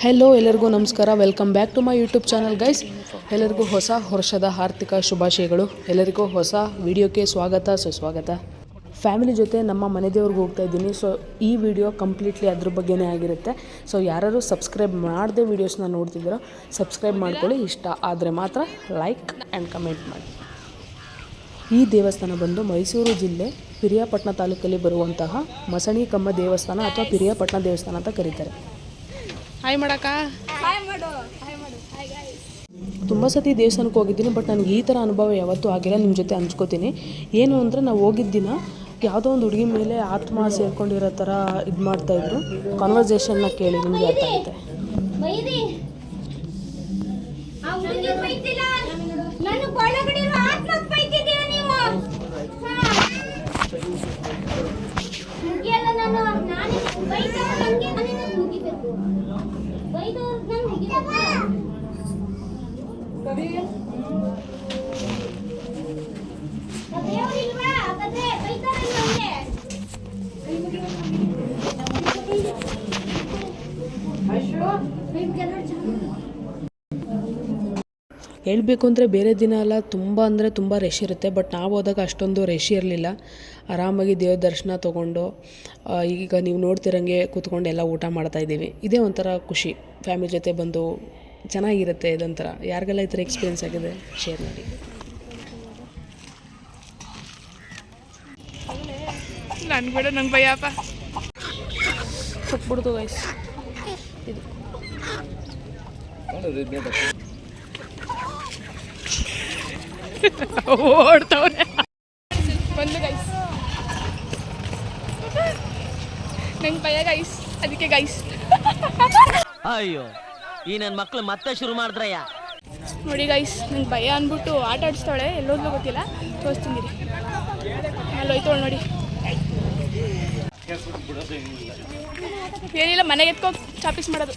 Hello ಎಲ್ಲರಿಗೂ ನಮಸ್ಕಾರ. Welcome back to my YouTube channel guys. ಎಲ್ಲರಿಗೂ ಹೊಸ ವರ್ಷದ ಆರ್ಥಿಕ ಶುಭಾಶಯಗಳು. ಎಲ್ಲರಿಗೂ ಹೊಸ ವಿಡಿಯೋಕ್ಕೆ ಸ್ವಾಗತ ಸುಸ್ವಾಗತ. ಫ್ಯಾಮಿಲಿ ಜೊತೆ ನಮ್ಮ ಮನೆ ದೇವ್ರಿಗೆ ಹೋಗ್ತಾ ಇದ್ದೀನಿ. ಸೊ ಈ ವಿಡಿಯೋ ಕಂಪ್ಲೀಟ್ಲಿ ಅದ್ರ ಬಗ್ಗೆನೇ ಆಗಿರುತ್ತೆ. ಸೊ ಯಾರು ಸಬ್ಸ್ಕ್ರೈಬ್ ಮಾಡದೆ ವೀಡಿಯೋಸ್ನ ನೋಡ್ತಿದ್ದೀರೋ ಸಬ್ಸ್ಕ್ರೈಬ್ ಮಾಡ್ಕೊಳ್ಳಿ. ಇಷ್ಟ ಆದರೆ ಮಾತ್ರ ಲೈಕ್ ಆ್ಯಂಡ್ ಕಮೆಂಟ್ ಮಾಡಿ. ಈ ದೇವಸ್ಥಾನ ಬಂದು ಮೈಸೂರು ಜಿಲ್ಲೆ ಪಿರಿಯಾಪಟ್ಟಣ ತಾಲೂಕಲ್ಲಿ ಬರುವಂತಹ ಮಸಣಿಕಮ್ಮ ದೇವಸ್ಥಾನ ಅಥವಾ ಪಿರಿಯಾಪಟ್ಟಣ ದೇವಸ್ಥಾನ ಅಂತ ಕರೀತಾರೆ. ಹಾಯ್ ಮಾಡಕ್ಕ. ತುಂಬ ಸತಿ ದೇವಸ್ಥಾನಕ್ಕೆ ಹೋಗಿದ್ದೀನಿ, ಬಟ್ ನನಗೆ ಈ ಥರ ಅನುಭವ ಯಾವತ್ತೂ ಆಗಿಲ್ಲ. ನಿಮ್ಮ ಜೊತೆ ಹಂಚ್ಕೋತೀನಿ. ಏನು ಅಂದರೆ ನಾವು ಹೋಗಿದ್ದ ದಿನ ಯಾವುದೋ ಒಂದು ಹುಡುಗಿ ಮೇಲೆ ಆತ್ಮ ಸೇರ್ಕೊಂಡಿರೋ ಥರ ಇದು ಮಾಡ್ತಾಯಿದ್ರು. ಕಾನ್ವರ್ಸೇಷನ್ನ ಕೇಳಿ ನಿಮಗೆ ಅರ್ಥ ಆಗುತ್ತೆ. ಹೇಳಬೇಕು ಅಂದರೆ ಬೇರೆ ದಿನ ಎಲ್ಲ ತುಂಬ ರಶ್ ಇರುತ್ತೆ. ಬಟ್ ನಾವು ಹೋದಾಗ ಅಷ್ಟೊಂದು ರಶ್ ಇರಲಿಲ್ಲ. ಆರಾಮಾಗಿ ದೇವ್ರ ದರ್ಶನ ತೊಗೊಂಡು ಈಗ ನೀವು ನೋಡ್ತಿರಂಗೆ ಕೂತ್ಕೊಂಡು ಎಲ್ಲ ಊಟ ಮಾಡ್ತಾಯಿದ್ದೀವಿ. ಇದೇ ಒಂಥರ ಖುಷಿ. ಫ್ಯಾಮಿಲಿ ಜೊತೆ ಬಂದು ಚೆನ್ನಾಗಿರುತ್ತೆ. ಇದೊಂಥರ ಯಾರಿಗೆಲ್ಲ ಈ ಥರ ಎಕ್ಸ್ಪೀರಿಯೆನ್ಸ್ ಆಗಿದೆ ಶೇರ್ ಮಾಡಿ. ನನ್ಗೆ ಬೇಡ, ನಂಗೆ ಭಯಪ್ಪ. ಕೊಟ್ಬಿಡ್ತು ಗೈಸ್ ಇದು. ಓಡ್ತವ್ರೆ ಬಂದು ಗೈಸ್. ನಂಗೆ ಭಯ ಗೈಸ್, ಅದಕ್ಕೆ ಗೈಸ್. ಅಯ್ಯೋ, ಈ ನನ್ನ ಮಕ್ಳು ಮತ್ತೆ ಶುರು ಮಾಡಿದ್ರಯ್ಯ. ನೋಡಿ ಗೈಸ್, ನಂಗೆ ಭಯ ಅಂದ್ಬಿಟ್ಟು ಆಟ ಆಡಿಸ್ತಾಳೆ. ಎಲ್ಲೋದ್ಲು ಗೊತ್ತಿಲ್ಲ, ತೋರಿಸ್ತೀನಿ. ಅಲ್ಲೋಯ್ತವಳು ನೋಡಿ. ಏನಿಲ್ಲ, ಮನೆಗೆ ಎತ್ಕೋ ಚಾಪೀಸ್ ಮಾಡೋದು.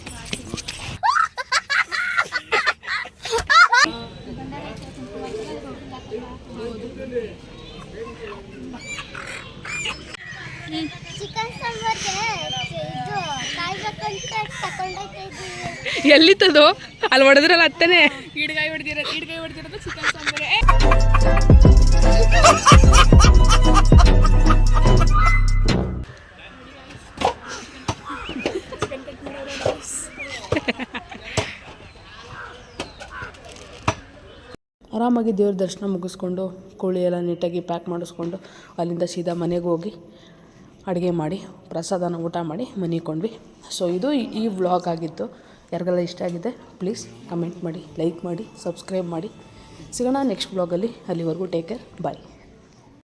ಎಲ್ಲಿತ್ತದು? ಅಲ್ಲಿ ಹೊಡೆದ್ರಲ್ಲ ಅತ್ತನೇ. ಈಡ್ಗಾಯಿ ಹೊಡೆದಿರೋದು ಚಿಕನ್ ಸಾಂಬಾರ್. ಆರಾಮಾಗಿ ದೇವ್ರ ದರ್ಶನ ಮುಗಿಸ್ಕೊಂಡು ಕೋಳಿ ಎಲ್ಲ ನೀಟಾಗಿ ಪ್ಯಾಕ್ ಮಾಡಿಸ್ಕೊಂಡು ಅಲ್ಲಿಂದ ಸೀದಾ ಮನೆಗೆ ಹೋಗಿ ಅಡುಗೆ ಮಾಡಿ ಪ್ರಸಾದನ ಊಟ ಮಾಡಿ ಮನೆಗೆ ಕೊಂಡ್ವಿ. ಸೊ ಇದು ಈ ವ್ಲಾಗ್ ಆಗಿತ್ತು. ಯಾರಿಗೆಲ್ಲ ಇಷ್ಟ ಆಗಿದೆ ಪ್ಲೀಸ್ ಕಮೆಂಟ್ ಮಾಡಿ, ಲೈಕ್ ಮಾಡಿ, ಸಬ್ಸ್ಕ್ರೈಬ್ ಮಾಡಿ. ಸಿಗೋಣ ನೆಕ್ಸ್ಟ್ ವ್ಲಾಗಲ್ಲಿ. ಅಲ್ಲಿವರೆಗೂ ಟೇಕ್ ಕೇರ್, ಬಾಯ್.